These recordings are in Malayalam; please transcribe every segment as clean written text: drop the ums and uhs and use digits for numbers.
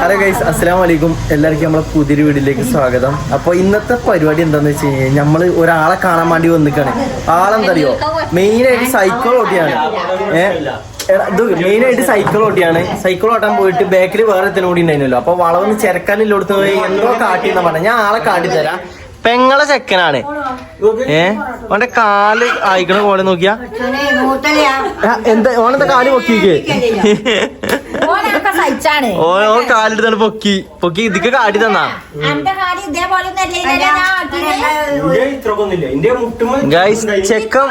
ഹലോ ഗൈസ്, അസ്സലാമു അലൈക്കും. എല്ലാവർക്കും നമ്മളെ പുതിയൊരു വീഡിയോയിലേക്ക് സ്വാഗതം. അപ്പോൾ ഇന്നത്തെ പരിപാടി എന്താണെന്ന് വെച്ച് കഴിഞ്ഞാൽ നമ്മൾ ഒരാളെ കാണാൻ വേണ്ടി വന്നിക്കാണ്. ആളെന്തറിയോ, മെയിനായിട്ട് സൈക്കിൾ ഓട്ടിയാണ്. മെയിനായിട്ട് സൈക്കിൾ ഓട്ടിയാണ്. സൈക്കിൾ ഓട്ടാൻ പോയിട്ട് ബാക്കിൽ വേറെ എത്തിന് കൂടി ഉണ്ടായിരുന്നല്ലോ. അപ്പോൾ വളവൊന്ന് ചെരക്കാനില്ലോടത്ത് പോയി എന്തോ കാട്ടിയെന്നാ പറഞ്ഞ. ഞാൻ ആളെ കാട്ടിത്തരാം. പെങ്ങളെ ചെക്കനാണ്. ഓന്റെ കാല് അയക്കണ പോലെ നോക്കിയാ എന്താ ഓനെന്താ കാല് പൊക്കിക്ക്. ഓ കാലെടുത്താണ് പൊക്കി ഇതിക്ക് കാട്ടി തന്നാ. ഗൈസ് ചെക്കൻ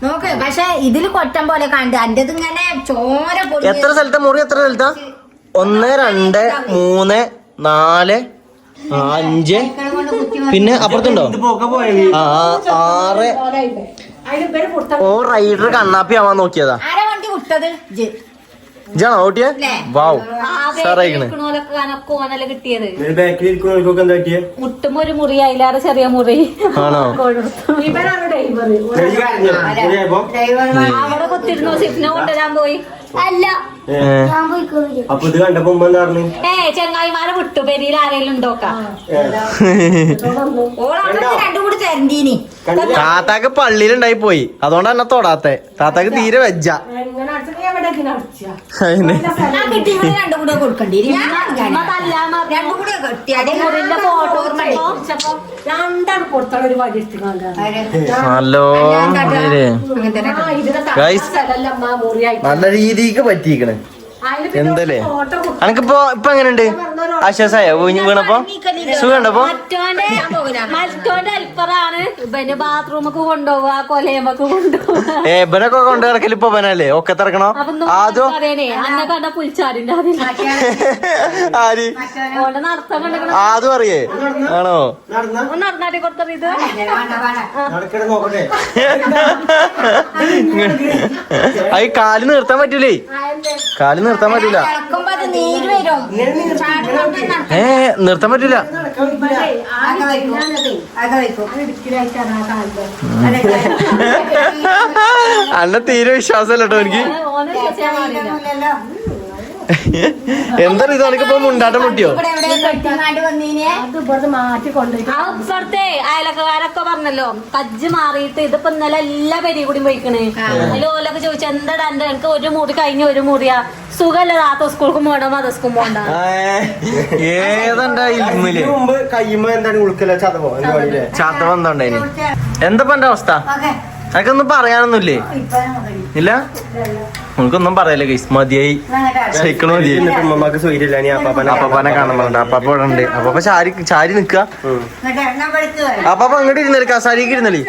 നോക്ക്. പക്ഷെ ഇതില് കൊറ്റം പോലെ കണ്ട് അന്റെ ഇങ്ങനെ ചോര. എത്ര സ്ഥലത്താ മുറി? എത്ര സ്ഥലത്താ? 1 2 3 4 5 പിന്നെ അപ്പുറത്തുണ്ടോ? 6. ഓ റൈഡർ കണ്ണാപ്പി ആവാൻ നോക്കിയതാ. ഇജാണോ ഓട്ടിയ? വാവ്, സാറായിക്കണ്. മുട്ടുമ്പോ ഒരു മുറി, അതിലേറെ ചെറിയ മുറി. ആണോ? അവിടെ കുത്തിരുന്നു. സിഫിനെ കൊണ്ടുവരാൻ പോയി. അല്ല അപ്പൊ ഇത് കണ്ടപ്പോ ചെങ്ങായിമാരെ വിട്ടു. പെരിയിൽ ആരെങ്കിലും ഉണ്ടോക്കാം. താത്താക്ക് പള്ളിയിലുണ്ടായി പോയി, അതുകൊണ്ട് തന്നെ തൊടാത്തെ. താത്താക്ക് തീരെ വെജ്ജ. നല്ല രീതിക്ക് പറ്റിക്കണ്. എന്തല്ലേ അനക്കിപ്പോ ഇപ്പൊ എങ്ങനെയുണ്ട്? ആശ്വാസായോ വീണപ്പോ? സുഖമുണ്ടപ്പോ? മറ്റോന്റെ ഹെൽപ്പറാണ്. ഇവന് ബാത്റൂമൊക്കെ കൊണ്ടുപോവാ, കൊലയമൊക്കെ കൊണ്ടുപോവാ. ഇവനൊക്കെ കൊണ്ടു കിടക്കല് ഇപ്പൊ ഇവനല്ലേ ഒക്കെ തിറക്കണോ? ആദ്യം അന്നെ കണ്ട പുളിച്ചാറിന്റെ ആര് ആദ്യം അറിയേ? ആണോ? നടന്നാട്ടി കൊടുത്തത് അത് കാല് നിർത്താൻ പറ്റൂലേ. കാല് നിർത്താൻ പറ്റൂല. നിർത്താൻ പറ്റൂല. അന്ന തീരെ വിശ്വാസമല്ല കേട്ടോ എനിക്ക്. എന്താ ഇത്? എനിക്കിപ്പോ മുണ്ടാട്ടം മുട്ടിയോ? അപ്പുറത്തെ അയലക്കാരൊക്കെ പറഞ്ഞല്ലോ കജ്ജ് മാറിയിട്ട് ഇതിപ്പോ ഇന്നലെ എല്ലാ പെരിയും കൂടി പോയിക്കണേ. അതിൽ ഓലൊക്കെ ചോദിച്ചു എന്താടാ എന്റെ എനിക്ക് ഒരു മുറി കഴിഞ്ഞ ഒരു മുറിയാ. സുഖല്ലേ താത്ത സ്കൂൾക്കും പോകണ്ട മതസ്കൂളും പോകണ്ട. ഏതെന്താ ചതവ എന്താ ഉണ്ടായിന്? എന്താ എന്റെ അവസ്ഥ? എനിക്കൊന്നും പറയാനൊന്നുമില്ലേ? ഇല്ല, നമുക്കൊന്നും പറയല്ലേ ഗൈസ്. മതിയായി, സൈക്കിൾ മതിയായി. അപ്പാപ്പനെ കാണാൻ പറഞ്ഞ അപ്പാപ്പ ഇവിടെ ഉണ്ട്. അപ്പാപ്പ ചാരി നിക്ക. അപ്പാപ്പ അങ്ങോട്ട് ഇരുന്നല്ലേ, കസാരിക്ക് ഇരുന്നല്ലേ.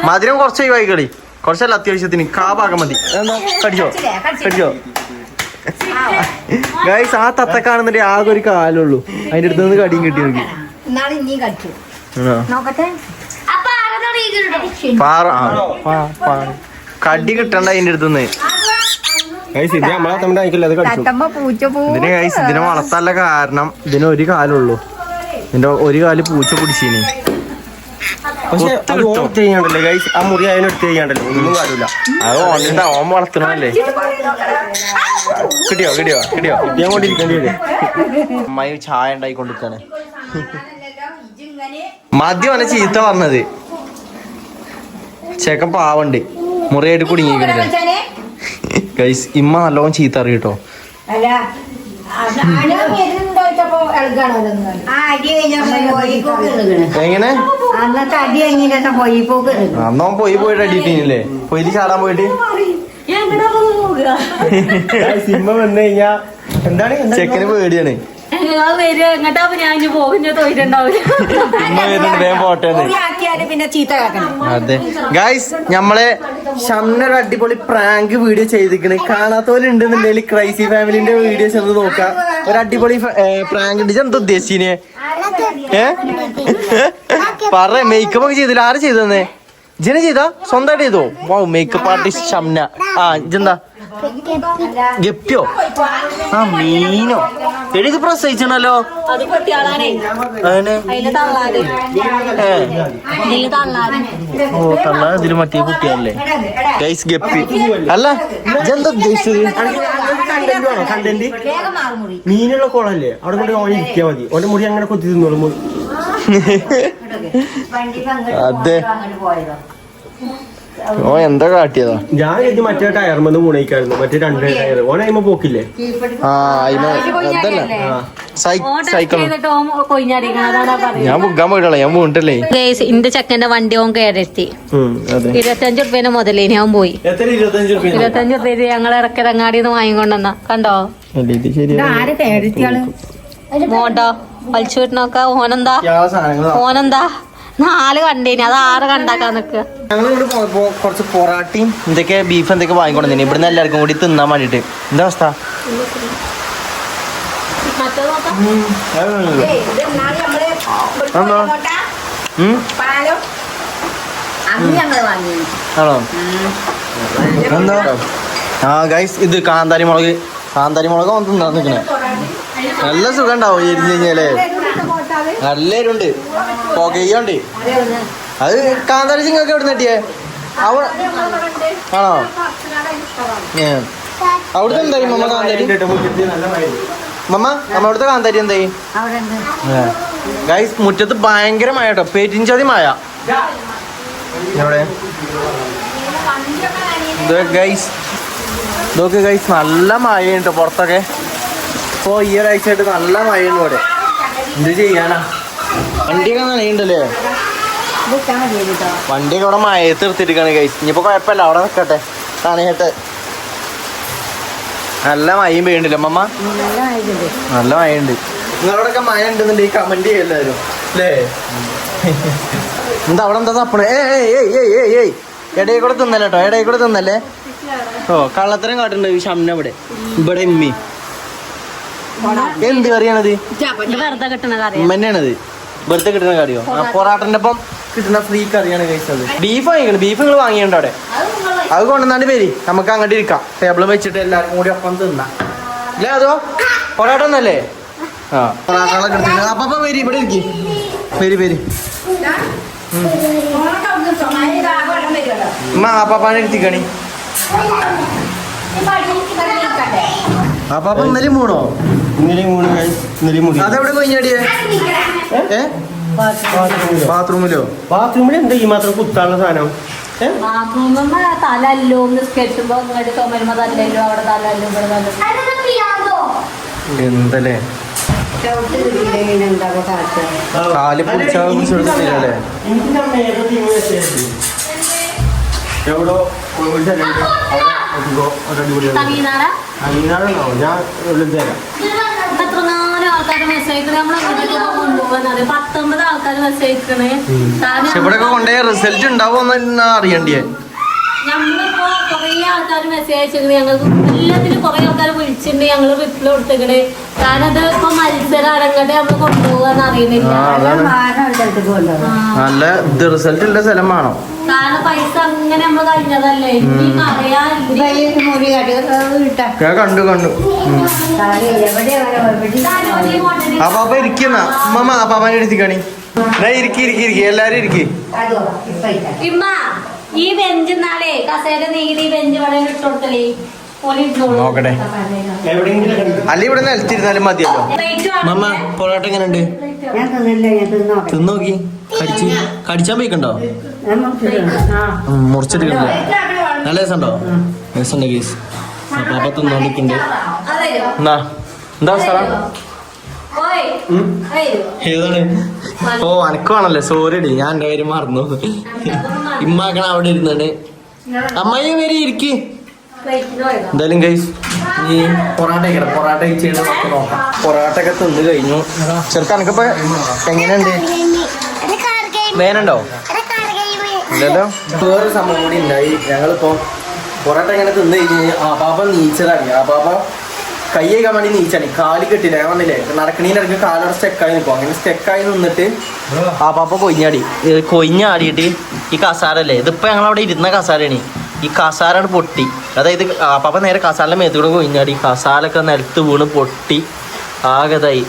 മധുരം കുറച്ച് ഒഴിവായിക്കളി. കുറച്ചല്ല, അത്യാവശ്യത്തിന് കാ ഭാഗം മതി. കടിച്ചോ ഗൈസ്? ആ തത്ത കാണുന്നുണ്ടെ ആകെ ഒരു കാലുള്ളൂ. അതിന്റെ അടുത്ത് നിന്ന് കടിയും കിട്ടി നോക്കി. കടി കിട്ടണ്ട അതിന്റെ അടുത്തുനിന്ന്. ഇതിന് ഗൈസ് ഇതിനെ വളർത്താനുള്ള കാരണം ഇതിന് ഒരു കാലുള്ളൂ. ഇതിന്റെ ഒരു കാല് പൂച്ച പിടിച്ചീന്. ആ മുറി അതിനെടുത്ത് ചെയ്യാണ്ടല്ലോ, ഒന്നും കാര്യമില്ല. അത് ഓൻ വളർത്തണല്ലേ. കിട്ടിയോ കിട്ടിയാൻ കൊണ്ടിരിക്കേണ്ടി വരും. അമ്മായി ചായ ഉണ്ടായിക്കൊണ്ടിരിക്കാണ്. മദ്യമാണ് ചീത്ത പറഞ്ഞത്. ചെക്കൻ പാവണ്ട്, മുറിയായിട്ട് കുടുങ്ങിയിരിക്കണത് ഗൈസ്. ഇമ്മ നല്ലോണം ചീത്ത അറിയട്ടോ. എങ്ങനെ അന്നോ പോയിട്ട് അടിയിട്ടില്ലേ? പൊയില് ചാടാൻ പോയിട്ട് സിനിമ വന്നു കഴിഞ്ഞാ എന്താണ് ചെക്കന് പേടിയാണ്. അതെ ഗൈസ്, നമ്മളെ ഷംനൊരു അടിപൊളി പ്രാങ്ക് വീഡിയോ ചെയ്തിക്കണ്. കാണാത്തവരുണ്ടെന്നുണ്ടെങ്കിൽ ക്രൈസി ഫാമിലിന്റെ വീഡിയോസ് ഒന്ന് നോക്കാം. ഒരു അടിപൊളി പ്രാങ്ക് ഉണ്ട്. എന്താ ഉദ്ദേശിച്ചിനെ? പറ. മേക്കപ്പ് ഒക്കെ ചെയ്തില്ല. ആര് ചെയ്തേ? ജന ചെയ്താ? സ്വന്തമായിട്ട് ചെയ്തോ? വാ, മേക്കപ്പ് ആർട്ടിസ്റ്റ് ഷംന. ഇജെന്താ ഗപ്പിയോ ആ മീനോ എടി ഇത് പ്രസവിച്ചണല്ലോ അത് കുട്ടികളാണേ അങ്ങനെ അതില് തള്ളാര് ഇതില് തള്ളാര് ഓ തള്ള ഇതില് മറ്റേ കുട്ടിയല്ലേ ഗൈസ് ഗപ്പി അല്ല ഇതെന്താ ഉദ്ദേശിച്ചത് കണ്ടന്റ് മീനുള്ള കുളല്ലേ അവിടെ കൊണ്ട് ഓൻ ഇരിക്കാ മതി ഓന്റെ മുടി അങ്ങനെ കൊത്തി തിന്നോളും അതെ ഓ എന്താ കാട്ടിയതാ ഞാൻ ഇത് മറ്റേ ടയർമെന്ന് മുണയിക്കായിരുന്നു മറ്റേ 2 ടയർ ഓൻ അയിമ പോക്കില്ലേ ആ അതല്ല സൈക്കിൾ ഞാൻ മുക്കാൻ പോയിട്ടല്ല ഞാൻ പോയിട്ടല്ലേ ഇന്റെ ചെക്കന്റെ വണ്ടി ഓൻ കയറെത്തി അതെ 25 റുപ്യേനെ മുതലേ ഞാൻ പോയി 25 റുപ്യ ഞങ്ങൾ ഇറക്കിറങ്ങാടിന്ന് വാങ്ങിക്കൊണ്ടെന്നാ കണ്ടോ ഇത് ശരിയാ മോണ്ടോ വലിച്ചു വിട്ടനോക്ക ഓനെന്താ 4 കണ്ടേനി അത് 6 കണ്ടാക്കാൻ നിക്ക ഞങ്ങളിവിടെ പോയപ്പോ കുറച്ച് പൊറാട്ടയും എന്തൊക്കെ ബീഫ് എന്തൊക്കെ വാങ്ങിക്കൊണ്ടു ഇവിടുന്ന് എല്ലാവർക്കും കൂടി തിന്നാൻ വേണ്ടിട്ട് എന്താ അവസ്ഥ ആണോ എന്താ ആ ഗൈസ് ഇത് കാന്താരി മുളക് വന്ന് തിന്നാൻ നിക്കണേ നല്ല സുഖം ഉണ്ടാവും എരിഞ്ഞു കഴിഞ്ഞാലേ നല്ല എരുണ്ട് പുകയുണ്ട് അത് കാന്താരി ചിങ്ങൊക്കെ എവിടെ നെട്ടിയേ ആണോ അവിടുത്തെ എന്തായി മമ്മ കാന്താരി മമ്മ നമ്മ അവിടുത്തെ കാന്താരി എന്തായി ഗൈസ് മുറ്റത്ത് ഭയങ്കര മഴ കേട്ടോ പെരിഞ്ചതി മഴ എവിടെ ഗൈസ് ഇതൊക്കെ ഗൈസ് നല്ല മഴയുണ്ട് പുറത്തൊക്കെ ഇപ്പൊ ഈ ഒരാഴ്ചയായിട്ട് നല്ല മഴയുണ്ട് ഇവിടെ എന്ത് ചെയ്യാനാ വണ്ടിയൊക്കെ നനയുണ്ടല്ലേ വണ്ടിയൊക്കെ അവിടെ മഴയത്ത് എടുത്തിരിക്കാണ് ഗൈസ് ഇനിയിപ്പോ കുഴപ്പമില്ല അവിടെ നിൽക്കട്ടെ നനയട്ടെ നല്ല മഴയും പെയ്യണ്ടില്ല അമ്മ നല്ല മഴയുണ്ട് നിങ്ങളോടൊക്കെ മഴ ഉണ്ടെന്നുണ്ടെങ്കിൽ കമന്റ് ചെയ്യല്ലാരും അല്ലേ എന്താ അവിടെ എന്താ തപ്പണേ ഏയ് ഇടയിൽ കൂടെ തിന്നല്ലേ കേട്ടോ ഇടയിൽ കൂടെ തിന്നല്ലേ ഓ കള്ളത്തരം കാട്ടുണ്ട് ഈ ഷംന ഇവിടെ ഇമ്മി എന്ത് കറിയാണത് വെറുതെ കിട്ടണ കറി ഉമ്മന്നെയാണത് വെറുതെ കിട്ടുന്ന കറിയോ ആ പൊറാട്ടന്റെ ഒപ്പം കിട്ടുന്ന ഫ്രീ കറിയാണ് കഴിച്ചത് ബീഫ് വാങ്ങിക്കണം ബീഫ് നിങ്ങൾ വാങ്ങിയുണ്ടോ അവിടെ അത് കൊണ്ടുവന്നാണ്ട് പേര് നമുക്ക് അങ്ങോട്ട് ഇരിക്കാം ടേബിൾ വെച്ചിട്ട് എല്ലാവർക്കും കൂടി ഒപ്പം തിന്നാം ഇല്ലേ അതോ പൊറാട്ട ഒന്നല്ലേ ആ പൊറാട്ടകളൊക്കെ എടുത്തിട്ട് അപ്പൊ വരി ഇവിടെ ഇരിക്കും പേര് അപ്പാപ്പാനെ എടുത്തിക്കണി അപ്പാപ്പ ഇന്നലെ മൂണോ അതെവിടെ കൊഞ്ഞാടിയേ ബാത്റൂമിലോ ബാത്റൂമിൽ എന്താ ഈ മാത്രം കുത്താനുള്ള സാധനം ബാത്റൂമിൽ തലല്ലോ കെട്ടുമ്പോ ഇങ്ങോട്ട് ചുമരുമ്പോ തല്ലല്ലോ അവിടെ തല്ലല്ലോ ഇവിടെ തല്ലോ എന്തല്ലേ കാല് പിടിച്ചല്ലേ എവിടോ തമിഴ്നാടാ ഞാൻ തരാം എത്രങ്ങാനും ആൾക്കാർ മെസ്സേജ് നമ്മളെ 19 ആൾക്കാർ മെസ്സേജ് ഇവിടെ കൊണ്ടേ റിസൾട്ട് ഉണ്ടാവുമെന്ന് അറിയണ്ടേ നമ്മളിപ്പോ കൊറേ ആൾക്കാർ മെസ്സേജ് അയച്ചിട്ടുണ്ട് ഞങ്ങൾക്ക് എല്ലാത്തിനും കൊറേ ആൾക്കാർ വിളിച്ചിട്ടുണ്ട് ഞങ്ങള് റിപ്ലൈ കൊടുത്തിക്കണേ കാരണം അത് ഇപ്പൊ മത്സരം അടങ്ങട്ടെ നമ്മള് കൊണ്ടുപോകാന്ന് അറിയുന്നില്ല നല്ല റിസൾട്ട് ഉള്ള സ്ഥലം വേണോ കാരണം പൈസ അങ്ങനെ നമ്മള് കഴിഞ്ഞതല്ലേ ഇനി കണ്ടു അപ്പാപ്പ ഇരിക്കുന്ന അമ്മ അപ്പാപ്പാനെ എടുത്തിക്കണി ഇരിക്കി എല്ലാരും ഇരിക്കി ഇമ്മ ഈ ബെഞ്ച് നാളെ കസേര നീതി ബെഞ്ച് വളരെ ഇട്ടുകൊടുത്തല്ലേ നോക്കട്ടെ അല്ല ഇവിടെ നിലത്തിരുന്നാലും മതിയല്ലോ മമ്മ പൊറോട്ട എങ്ങനെയുണ്ട് തിന്നോക്കി കടിച്ചാൻ പോയിക്കണ്ടോ മുറിച്ചെടുക്കണ്ടോ നല്ല രസമുണ്ടോ രസമുണ്ട് കേസ് അപ്പാപ്പ തിന്നോണ്ടിരിക്കുന്നുണ്ട് എന്നാ എന്താ സ്ഥലം ഏതാണ് ഓ അനക്കുവാണല്ലേ സോറി ഡി ഞാൻ എന്റെ പേര് മറന്നു ഇമ്മാക്കണ അവിടെ ഇരുന്നുണ്ട് അമ്മായി വരെ ഇരിക്ക് എന്തായാലും ഗൈസ് ഈ പൊറാട്ട കഴിച്ചിട്ട് നമുക്ക് നോക്കാം പൊറാട്ട ഒക്കെ തിന്ന് കഴിഞ്ഞു ചെറുക്കാൻ എനിക്കിപ്പോ എങ്ങനെയുണ്ട് വേനുണ്ടോ ഇല്ലല്ലോ വേറൊരു സംഭവം കൂടി ഉണ്ടായി ഞങ്ങളിപ്പോ പൊറാട്ട ഇങ്ങനെ തിന്ന് കഴിഞ്ഞ് ആപ്പാപ്പ നീച്ചതാണ് ആപ്പാപ്പ കൈ കഴിക്കാൻ വേണ്ടി നീച്ചാണ് കാല് കെട്ടില്ല ഞാൻ വന്നില്ലേ നടക്കണീനിടയ്ക്ക് കാലോടെ സ്റ്റെക്കായി നിൽക്കും അങ്ങനെ സ്റ്റെക്കായി നിന്നിട്ട് ആപ്പാപ്പ കൊഞ്ഞാടിയിട്ട് ഈ കസാരല്ലേ ഇതിപ്പോ ഞങ്ങളവിടെ ഇരുന്ന കസാരയാണ് ഈ കസാലാണ് പൊട്ടി. അതായത് അപ്പാപ്പ നേരെ കസാലിന്റെ മേത്തൂടെ കൊയിഞ്ഞാടി, കസാലൊക്കെ നിലത്ത് വീണ് പൊട്ടി ആകതായി.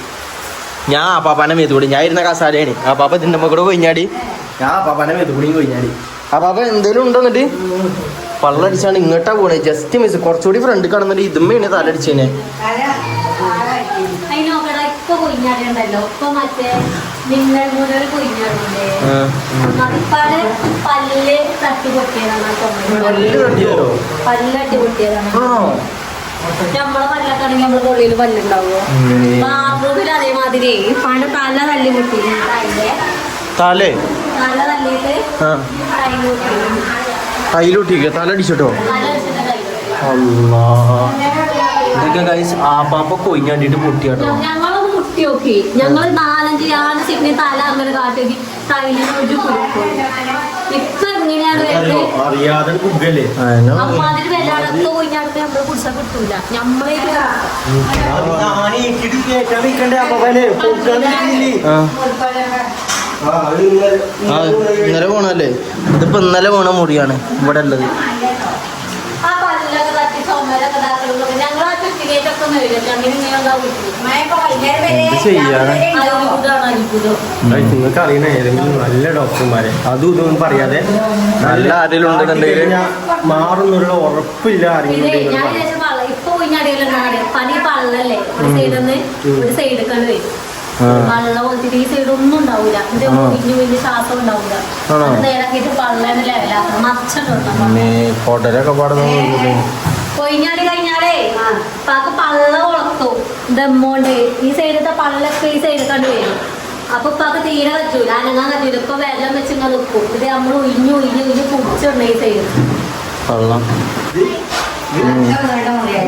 ഞാൻ അപ്പാപ്പാന്റെ മേത്തൂടി, ഞാൻ ഇരുന്ന കസാലയാണ്. അപ്പാപ്പ ഇതിന്റെ കൂടെ കൊയിഞ്ഞാടി, ഞാൻ അപ്പാപ്പാന്റെ മേത്തൂടിയും കൊയിഞ്ഞാടി. അപ്പാപ്പ എന്തേലും ഉണ്ടോ എന്നിട്ട് പള്ളടിച്ചാണ് ഇങ്ങോട്ടാ പോണേ. ജസ്റ്റ് മിസ്, കുറച്ചുകൂടി ഫ്രണ്ട് കടന്നിട്ട് ഇതുമ്മയാണ് തലടിച്ചേനെ. അതിനോക്കട ഇപ്പൊ കൊയിഞ്ഞാടുണ്ടല്ലോ, ഇപ്പൊ മറ്റേ നിങ്ങൾ മൂന്നൊരു കൊയിഞ്ഞാടുണ്ടേ, അപ്പാട് പല്ല് തട്ടി പൊട്ടിയതാണ്. പല്ല് തട്ടി പൊട്ടിയതാണ്. നമ്മളെ പല്ലൊക്കെയാണെങ്കിൽ നമ്മളെ തൊള്ളിയിൽ പല്ലുണ്ടാവുമോ? ബാത്റൂമിൽ അതേമാതിരി ഇപ്പാണ്ട് തല തല്ലി പൊട്ടി. തല തല്ലിയിട്ട് കയ്യിലൊട്ടിക്ക തലടിച്ചിട്ടോ. ഇതൊക്കെ ഗൈസ് ആപ്പാപ്പ കൊയിഞ്ഞാണ്ടിട്ട് പൊട്ടിയാട്ടോ. ഞങ്ങളൊന്ന് മുട്ടി നോക്കി, ഞങ്ങൾ 4-5 യാണ്ട് സിഗ്നി തല അങ്ങനെ കാട്ടി നോക്കി, തൈലിനൊരു കൊടുക്കും. ഇപ്പൊ എങ്ങനെയാണ് അറിയാതെ കുഗ്ഗല്ലേ അപ്പൊ അതിന് വല്ലാടത്ത് കൊയിഞ്ഞാടത്ത് നമ്മള് കുടിച്ചാൽ കിട്ടൂല. നമ്മളെ ഇന്നലെ പോണല്ലേ, ഇതിപ്പോ ഇന്നലെ പോണ മുറിയാണ് ഇവിടെ ഉള്ളത്. ആ പല്ലൊക്കെ തട്ടി ചുമലൊക്കെ ഇതാക്കുന്നത് ഞങ്ങൾ ആ ചുറ്റിലേറ്റൊക്കെ വരും. അങ്ങനെ എന്ത് ചെയ്യാനാ? നിങ്ങൾക്ക് അറിയണ ഏതെങ്കിലും നല്ല ഡോക്ടർമാരെ അതും ഇതൊന്നും പറയാതെ നല്ല ആരെങ്കിലും ഉണ്ടെന്നുണ്ടെങ്കിൽ മാറുന്നുള്ള ഉറപ്പില്ല. ആരെങ്കിലും ഞാൻ ഇപ്പൊ കൊയിഞ്ഞാടിയല്ലോ പനി പള്ളല്ലേ, ഒരു സൈഡിന്ന് ഒരു സൈഡിലേക്കാണ് വരും. പള്ള പോലത്തെ ഈ സൈഡ് ഒന്നും ഉണ്ടാവൂല, ഇത് വലിയ ശ്വാസം ഉണ്ടാവൂല. നേരാക്കിട്ട് പള്ളേന്ന് ലെവലാക്കണം. മച്ചുണ്ടോ ഹോട്ടലൊക്കെ പാടുന്ന കൊയിഞ്ഞാടി കഴിഞ്ഞാലേ പാക്ക് പള്ള ഉളർത്തു ദമ്മോണ്ട് ഈ സൈഡത്തെ പള്ളൊക്കെ ഈ സൈഡിൽ കണ്ടു വരും. അപ്പൊ ഇപ്പൊക്കെ തീരെ പറ്റൂല, അനങ്ങാൻ പറ്റൂല. ഇപ്പൊ വെള്ളം വെച്ച് ഇങ്ങനെ നിൽക്കും. ഇത് നമ്മൾ ഒഴിഞ്ഞു കുടിച്ചിട്ടുണ്ട് ഈ സൈഡ്.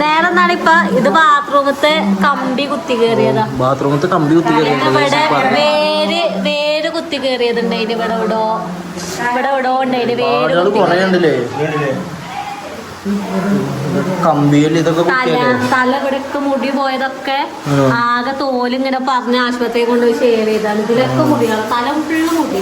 നേരെ എന്നാണ് ഇപ്പൊ ഇത് ബാത്റൂമത്തെ കമ്പി കുത്തി കയറിയതാ. ബാത്റൂമത്തെ കമ്പി കുത്തി ഇവിടെ വേര് കുത്തി കയറിയതുണ്ടായിന്. ഇവിടെ ഇവിടോ ഉണ്ടായിന് വേര്. കൊറേ ഉണ്ടല്ലേ കമ്പിയിൽ ഇതൊക്കെ. തല ഇവിടെയൊക്കെ മുടി പോയതൊക്കെ ആകെ തോലിങ്ങനെ പറഞ്ഞ ആശുപത്രിയെ കൊണ്ടുപോയി ഷെയർ ചെയ്താണ്. ഇതിലൊക്കെ മുടിയാണ്, തല ഫുള്ള് മുടി.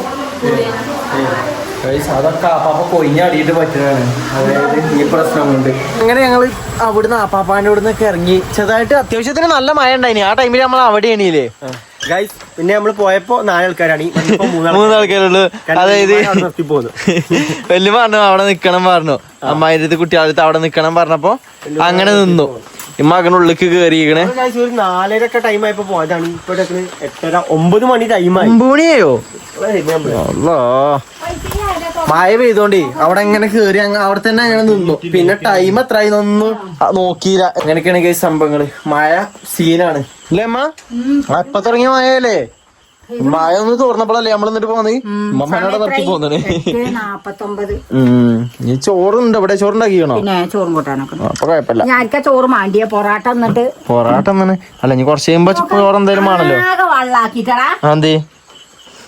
അതൊക്കെ അപ്പാപ്പ കൊയിഞ്ഞാടിയിട്ട് പറ്റുന്നതാണ്. അതായത് ഈ പ്രശ്നം കൊണ്ട് അങ്ങനെ ഞങ്ങള് അവിടുന്ന് അപ്പാപ്പാന്റെ ഇവിടുന്നൊക്കെ ഇറങ്ങി. ചെറുതായിട്ട് അത്യാവശ്യത്തിന് നല്ല മഴ ഉണ്ടായിനി ആ ടൈമിൽ. നമ്മൾ അവിടെ എണീലേ ഗൈസ്. പിന്നെ നമ്മള് പോയപ്പോ 4 ആൾക്കാരാണ്, 3 ആൾക്കാരുള്ളൂ. അതായത് വലിയ പറഞ്ഞു അവിടെ നിക്കണം പറഞ്ഞു, അമ്മായിരത്ത് കുട്ടികളടുത്ത് അവിടെ നിക്കണം പറഞ്ഞപ്പോ അങ്ങനെ നിന്നു. ഈ മകനുള്ളിക്ക് കേറിയിരിക്കണേ. ഒരു 4:30 ടൈം ആയപ്പോ പോയതാണ്. ഇപ്പൊ 8:30 9 മണി ടൈമായി. 9 മണിയായോ? മഴ പെയ്തോണ്ടേ അവിടെ എങ്ങനെ കേറി അവിടെ തന്നെ അങ്ങനെ നിന്നു. പിന്നെ ടൈം എത്രയെന്നൊന്നും നോക്കിയില്ല. അങ്ങനെയൊക്കെയാണ് ഈ സംഭവങ്ങള്. മഴ സീനാണ് അല്ലേ അമ്മ? ഇപ്പൊ തുടങ്ങിയ മഴയല്ലേ? മഴ ഒന്ന് തോർന്നപ്പോഴല്ലേ നമ്മൾ എന്നിട്ട് പോന്നത്? ഉമ്മമ്മനോടെ നിർത്തി പോന്നെ. ഈ ചോറുണ്ട് ഇവിടെ, ചോറുണ്ടാക്കിക്കണോ? ചോറും കൂട്ടാനൊക്കെ അപ്പൊ കുഴപ്പമില്ല. ഞാൻ ചോറ് മാണ്ടിയ പൊറാട്ട എന്നിട്ട് പൊറാട്ട തന്നെ അല്ല, ഇനി കുറച്ച് കഴിയുമ്പോ ചോറ് എന്തായാലും ആണല്ലോ. വെള്ളാക്കിട്ടടാ അതെ.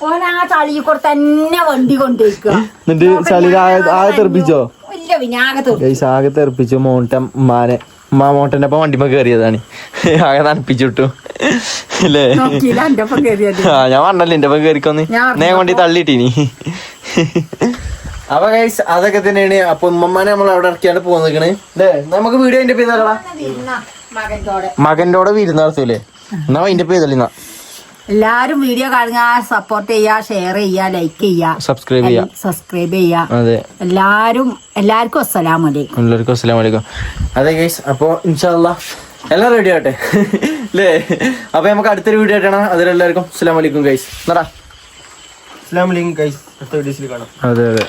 ഓനാ ചളി കൂടെ തന്നെ വണ്ടി കൊണ്ടുപോയിക്കുക. എന്നിട്ട് ചളി ആകെ തെറിപ്പിച്ചോ? ഇല്ല പിന്നെ ആകെ തെറിപ്പിച്ചു. മോട്ടന്റെ ഒപ്പം വണ്ടിമ്മ കയറിയതാണ്. ആകെ തണുപ്പിച്ചിട്ടു അല്ലേ? ഞാൻ വന്നല്ലേ എന്റെ ഒപ്പം കയറിക്കൊന്ന് നേ കൊണ്ട് തള്ളിട്ടീനി. അപ്പൊ ഗൈസ് അതൊക്കെ തന്നെയാണ്. അപ്പൊ ഉമ്മമാനെ നമ്മൾ അവിടെ ഇറക്കിയാണ് പോന്നിക്കണ് അല്ലേ? നമുക്ക് വീഡിയോ അതിന്റെ പേര് മകന്റെ വിരുന്ന് നടത്തൂലേ? എന്നാ അതിന്റെ പേരല്ല. എല്ലാരും വീഡിയോ കാണുക, സപ്പോർട്ട് ചെയ്യാ, ഷെയർ ചെയ്യാ, ലൈക്ക് ചെയ്യാ, സബ്സ്ക്രൈബ് ചെയ്യാ. അതെ, എല്ലാവർക്കും അസ്സലാമലൈക്കും. എല്ലാവർക്കും അസ്സലാമലൈക്കും. അതെ ഗൈസ്, അപ്പൊ ഇൻഷാ അല്ലാഹ് എല്ലാം റെഡി ആവട്ടെ അല്ലേ? അപ്പൊ നമുക്ക് അടുത്തൊരു വീഡിയോ ആയിട്ടാണ്. അതിലെല്ലാവർക്കും അസ്സലാമലൈക്കും ഗൈസ്. അസ്സലാമലൈക്കും ഗൈസ്. അടുത്ത വീഡിയോസിൽ കാണാം. അതെ.